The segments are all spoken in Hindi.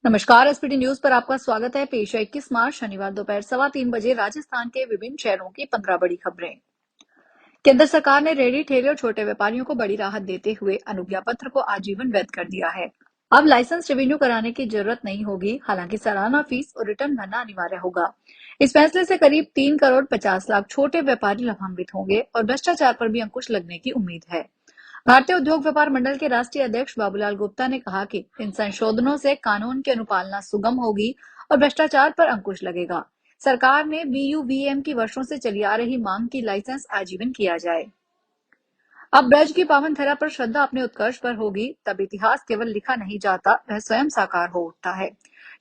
नमस्कार। एसपीटी न्यूज पर आपका स्वागत है। पेश है 21 मार्च शनिवार दोपहर 3:15 बजे राजस्थान के विभिन्न शहरों की 15 बड़ी खबरें। केंद्र सरकार ने रेहड़ी ठेले और छोटे व्यापारियों को बड़ी राहत देते हुए अनुज्ञा पत्र को आजीवन वैध कर दिया है। अब लाइसेंस रिन्यू कराने की जरूरत नहीं होगी, हालांकि सालाना फीस और रिटर्न भरना अनिवार्य होगा। इस फैसले से करीब 3 करोड़ 50 लाख छोटे व्यापारी लाभान्वित होंगे और भ्रष्टाचार पर भी अंकुश लगने की उम्मीद है। भारतीय उद्योग व्यापार मंडल के राष्ट्रीय अध्यक्ष बाबूलाल गुप्ता ने कहा कि इन संशोधनों से कानून की अनुपालना सुगम होगी और भ्रष्टाचार पर अंकुश लगेगा। सरकार ने बीयूवीएम की वर्षों से चली आ रही मांग की लाइसेंस आजीवन किया जाए। अब ब्रज की पावन धरा पर श्रद्धा अपने उत्कर्ष पर होगी, तब इतिहास केवल लिखा नहीं जाता, वह स्वयं साकार हो उठता है।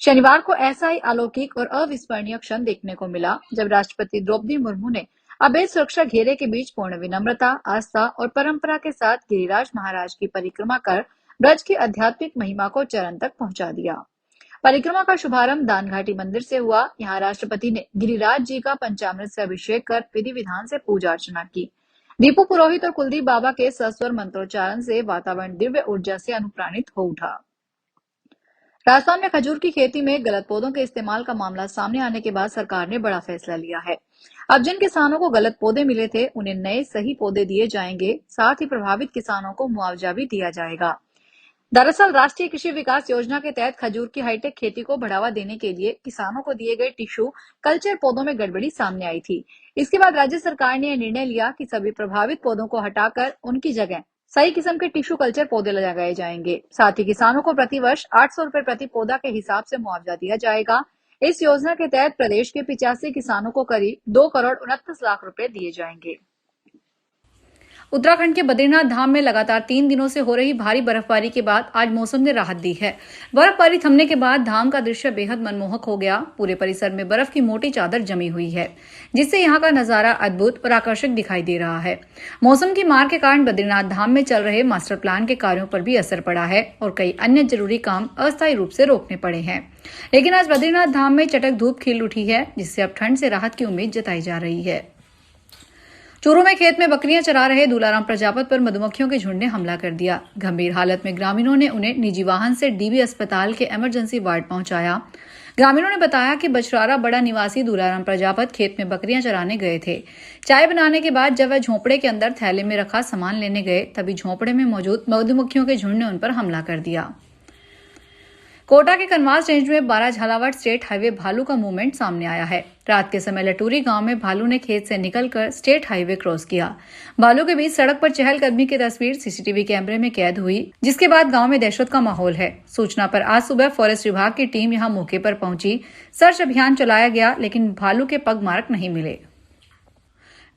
शनिवार को ऐसा ही अलौकिक और अविस्मरणीय क्षण देखने को मिला जब राष्ट्रपति द्रौपदी मुर्मू ने अभेद सुरक्षा घेरे के बीच पूर्ण विनम्रता, आस्था और परंपरा के साथ गिरिराज महाराज की परिक्रमा कर ब्रज की आध्यात्मिक महिमा को चरण तक पहुंचा दिया। परिक्रमा का शुभारंभ दानघाटी मंदिर से हुआ। यहाँ राष्ट्रपति ने गिरिराज जी का पंचामृत से अभिषेक कर विधि विधान से पूजा अर्चना की। दीपू पुरोहित और कुलदीप बाबा के सस्वर मंत्रोच्चारण से वातावरण दिव्य ऊर्जा से अनुप्राणित हो उठा। राजस्थान में खजूर की खेती में गलत पौधों के इस्तेमाल का मामला सामने आने के बाद सरकार ने बड़ा फैसला लिया है। अब जिन किसानों को गलत पौधे मिले थे उन्हें नए सही पौधे दिए जाएंगे, साथ ही प्रभावित किसानों को मुआवजा भी दिया जाएगा। दरअसल राष्ट्रीय कृषि विकास योजना के तहत खजूर की हाईटेक खेती को बढ़ावा देने के लिए किसानों को दिए गए टिश्यू कल्चर पौधों में गड़बड़ी सामने आई थी। इसके बाद राज्य सरकार ने यह निर्णय लिया कि सभी प्रभावित पौधों को हटाकर उनकी जगह सही किस्म के टिश्यू कल्चर पौधे लगाए जाएंगे। साथ ही किसानों को प्रतिवर्ष 800 रुपए प्रति पौधा के हिसाब से मुआवजा दिया जाएगा। इस योजना के तहत प्रदेश के 85 किसानों को करीब 2 करोड़ 29 लाख रुपए दिए जाएंगे। उत्तराखंड के बद्रीनाथ धाम में लगातार 3 दिनों से हो रही भारी बर्फबारी के बाद आज मौसम ने राहत दी है। बर्फबारी थमने के बाद धाम का दृश्य बेहद मनमोहक हो गया। पूरे परिसर में बर्फ की मोटी चादर जमी हुई है, जिससे यहाँ का नजारा अद्भुत और आकर्षक दिखाई दे रहा है। मौसम की मार के कारण बद्रीनाथ धाम में चल रहे मास्टर प्लान के कार्यों पर भी असर पड़ा है और कई अन्य जरूरी काम अस्थायी रूप से रोकने पड़े हैं। लेकिन आज बद्रीनाथ धाम में चटक धूप खिल उठी है, जिससे अब ठंड से राहत की उम्मीद जताई जा रही है। चूरू में खेत में बकरियां चरा रहे दूलाराम प्रजापत पर मधुमक्खियों के झुंड ने हमला कर दिया। गंभीर हालत में ग्रामीणों ने उन्हें निजी वाहन से डीबी अस्पताल के इमरजेंसी वार्ड पहुंचाया। ग्रामीणों ने बताया कि बछरारा बड़ा निवासी दूलाराम प्रजापत खेत में बकरियां चराने गए थे। चाय बनाने के बाद जब वह झोंपड़े के अंदर थैले में रखा सामान लेने गए, तभी झोंपड़े में मौजूद मधुमक्खियों के झुंड ने उन पर हमला कर दिया। कोटा के कनवास रेंज में 12 झालावाड़ स्टेट हाईवे भालू का मूवमेंट सामने आया है। रात के समय लटूरी गांव में भालू ने खेत से निकलकर स्टेट हाईवे क्रॉस किया। भालू के बीच सड़क पर चहलकदमी की तस्वीर सीसीटीवी कैमरे में कैद हुई, जिसके बाद गांव में दहशत का माहौल है। सूचना पर आज सुबह फॉरेस्ट विभाग की टीम यहां मौके पर पहुंची। सर्च अभियान चलाया गया, लेकिन भालू के पग मार्क नहीं मिले।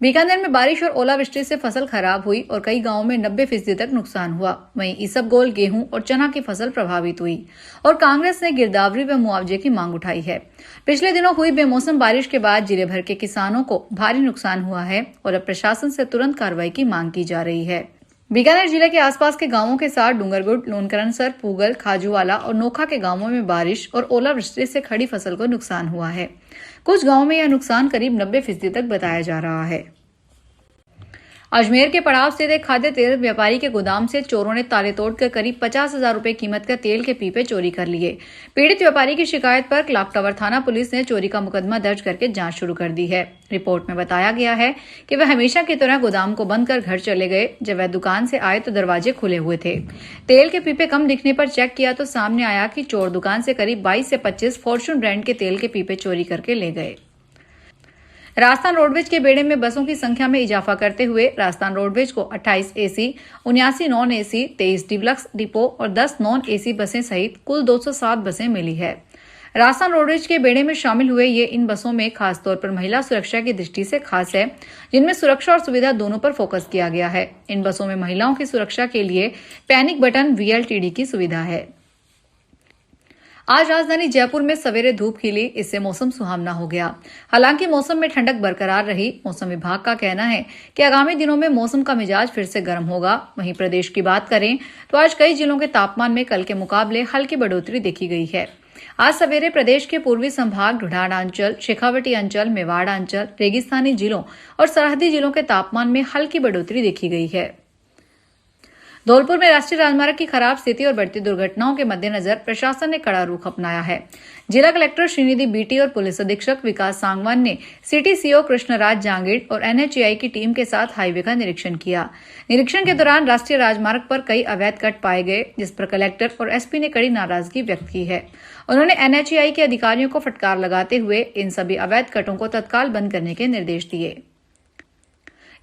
बीकानेर में बारिश और ओलावृष्टि से फसल खराब हुई और कई गांवों में 90% तक नुकसान हुआ। वहीं इसबगोल, गेहूं और चना की फसल प्रभावित हुई और कांग्रेस ने गिरदावरी व मुआवजे की मांग उठाई है। पिछले दिनों हुई बेमौसम बारिश के बाद जिले भर के किसानों को भारी नुकसान हुआ है और अब प्रशासन से तुरंत कार्रवाई की मांग की जा रही है। बीकानेर जिले के आसपास के गांवों के साथ डूंगरगुड, लोनकरनसर, पूगल, खाजूवाला और नोखा के गांवों में बारिश और ओलावृष्टि से खड़ी फसल को नुकसान हुआ है। कुछ गांवों में यह नुकसान करीब 90% तक बताया जा रहा है। अजमेर के पड़ाव स्थित एक खाद्य तेल व्यापारी के गोदाम से चोरों ने ताले तोड़कर करीब 50,000 रुपए कीमत का तेल के पीपे चोरी कर लिए। पीड़ित व्यापारी की शिकायत पर क्लॉक टावर थाना पुलिस ने चोरी का मुकदमा दर्ज करके जांच शुरू कर दी है। रिपोर्ट में बताया गया है कि वह हमेशा की तरह गोदाम को बंद कर घर चले गए। जब वह दुकान से आए तो दरवाजे खुले हुए थे। तेल के पीपे कम दिखने पर चेक किया तो सामने आया कि चोर दुकान से करीब 22 से 25 फॉर्च्यून ब्रांड के तेल के पीपे चोरी करके ले गए। राजस्थान रोडवेज के बेड़े में बसों की संख्या में इजाफा करते हुए राजस्थान रोडवेज को 28 AC, 79 non AC, 23 deluxe depot और 10 नॉन एसी बसें सहित कुल 207 बसें मिली है। राजस्थान रोडवेज के बेड़े में शामिल हुए ये इन बसों में खासतौर पर महिला सुरक्षा की दृष्टि से खास है, जिनमें सुरक्षा और सुविधा दोनों पर फोकस किया गया है। इन बसों में महिलाओं की सुरक्षा के लिए पैनिक बटन VLTD की सुविधा है। आज राजधानी जयपुर में सवेरे धूप खिली, इससे मौसम सुहावना हो गया। हालांकि मौसम में ठंडक बरकरार रही। मौसम विभाग का कहना है कि आगामी दिनों में मौसम का मिजाज फिर से गर्म होगा। वहीं प्रदेश की बात करें तो आज कई जिलों के तापमान में कल के मुकाबले हल्की बढ़ोतरी देखी गई है। आज सवेरे प्रदेश के पूर्वी संभाग, ढूंढाड़ अंचल, शेखावटी अंचल, मेवाड़ अंचल, रेगिस्तानी जिलों और सरहदी जिलों के तापमान में हल्की बढ़ोतरी देखी गई है। धौलपुर में राष्ट्रीय राजमार्ग की खराब स्थिति और बढ़ती दुर्घटनाओं के मद्देनजर प्रशासन ने कड़ा रुख अपनाया है। जिला कलेक्टर श्रीनिधि बीटी और पुलिस अधीक्षक विकास सांगवान ने सिटी सीओ कृष्णराज जांगीड़ और एनएचएआई की टीम के साथ हाईवे का निरीक्षण किया। निरीक्षण के दौरान राष्ट्रीय राजमार्ग पर कई अवैध कट पाए गए, जिस पर कलेक्टर और एसपी ने कड़ी नाराजगी व्यक्त की है। उन्होंने एनएचएआई के अधिकारियों को फटकार लगाते हुए इन सभी अवैध कटों को तत्काल बंद करने के निर्देश दिए।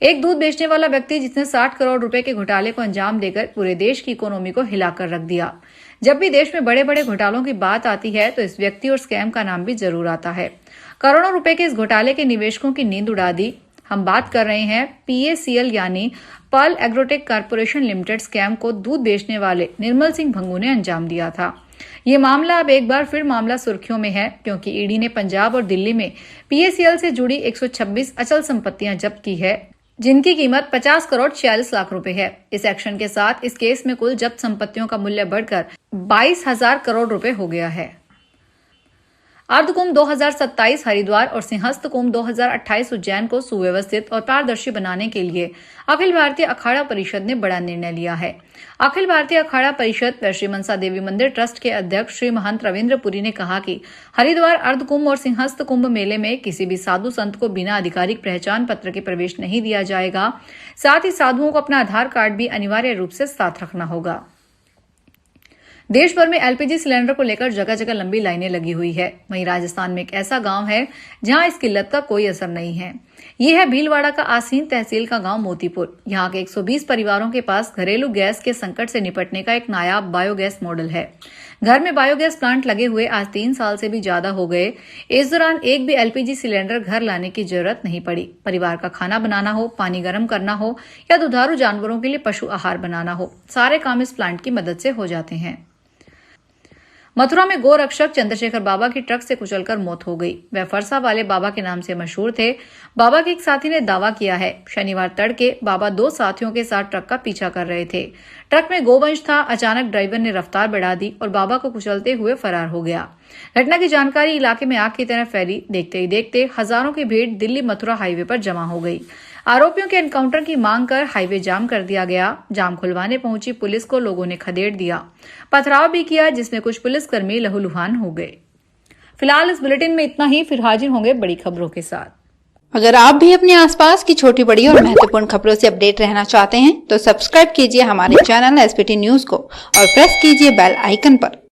एक दूध बेचने वाला व्यक्ति जिसने 60 करोड़ रुपए के घोटाले को अंजाम देकर पूरे देश की इकोनॉमी को हिलाकर रख दिया। जब भी देश में बड़े बड़े घोटालों की बात आती है तो इस व्यक्ति और स्कैम का नाम भी जरूर आता है। करोड़ों रुपए के इस घोटाले के निवेशकों की नींद उड़ा दी। हम बात कर रहे हैं PACL यानी Pearl Agrotech Corporation Limited scam को दूध बेचने वाले निर्मल सिंह भंगू ने अंजाम दिया था। ये मामला अब एक बार फिर मामला सुर्खियों में है, क्योंकि ईडी ने पंजाब और दिल्ली में PACL से जुड़ी 126 अचल संपत्तियां जब्त की है, जिनकी कीमत 50 करोड़ 46 लाख रुपए है। इस एक्शन के साथ इस केस में कुल जब्त संपत्तियों का मूल्य बढ़कर 22,000 करोड़ रुपए हो गया है। अर्धकुंभ 2027 हरिद्वार और सिंहस्थ कुंभ 2028 उज्जैन को सुव्यवस्थित और पारदर्शी बनाने के लिए अखिल भारतीय अखाड़ा परिषद ने बड़ा निर्णय लिया है। अखिल भारतीय अखाड़ा परिषद व श्री मनसा देवी मंदिर ट्रस्ट के अध्यक्ष श्री महंत रविंद्र पुरी ने कहा कि हरिद्वार अर्धकुंभ और सिंहस्थ कुंभ मेले में किसी भी साधु संत को बिना आधिकारिक पहचान पत्र के प्रवेश नहीं दिया जाएगा। साथ ही साधुओं को अपना आधार कार्ड भी अनिवार्य रूप से साथ रखना होगा। देश भर में LPG सिलेंडर को लेकर जगह जगह लंबी लाइनें लगी हुई है। वहीं राजस्थान में एक ऐसा गांव है जहां इस किल्लत का कोई असर नहीं है। ये है भीलवाड़ा का आसीन तहसील का गांव मोतीपुर। यहां के 120 परिवारों के पास घरेलू गैस के संकट से निपटने का एक नायाब बायोगैस मॉडल है। घर में बायोगैस प्लांट लगे हुए आज 3 साल से भी ज्यादा हो गए। इस दौरान एक भी LPG सिलेंडर घर लाने की जरूरत नहीं पड़ी। परिवार का खाना बनाना हो, पानी गर्म करना हो या दुधारू जानवरों के लिए पशु आहार बनाना हो, सारे काम इस प्लांट की मदद से हो जाते हैं। मथुरा में गो रक्षक चंद्रशेखर बाबा की ट्रक से कुचलकर मौत हो गई। वह फरसा वाले बाबा के नाम से मशहूर थे। बाबा के एक साथी ने दावा किया है, शनिवार तड़के बाबा 2 साथियों के साथ ट्रक का पीछा कर रहे थे। ट्रक में गोवंश था। अचानक ड्राइवर ने रफ्तार बढ़ा दी और बाबा को कुचलते हुए फरार हो गया। घटना की जानकारी इलाके में आग की तरह फैली। देखते ही देखते हजारों की भीड़ दिल्ली मथुरा हाईवे पर जमा हो गई। आरोपियों के एनकाउंटर की मांग कर हाईवे जाम कर दिया गया। जाम खुलवाने पहुंची पुलिस को लोगों ने खदेड़ दिया, पथराव भी किया, जिसमें कुछ पुलिसकर्मी लहूलुहान हो गए। फिलहाल इस बुलेटिन में इतना ही। फिर हाजिर होंगे बड़ी खबरों के साथ। अगर आप भी अपने आसपास की छोटी बड़ी और महत्वपूर्ण खबरों से अपडेट रहना चाहते हैं तो सब्सक्राइब कीजिए हमारे चैनल SPT न्यूज को और प्रेस कीजिए बेल आइकन पर।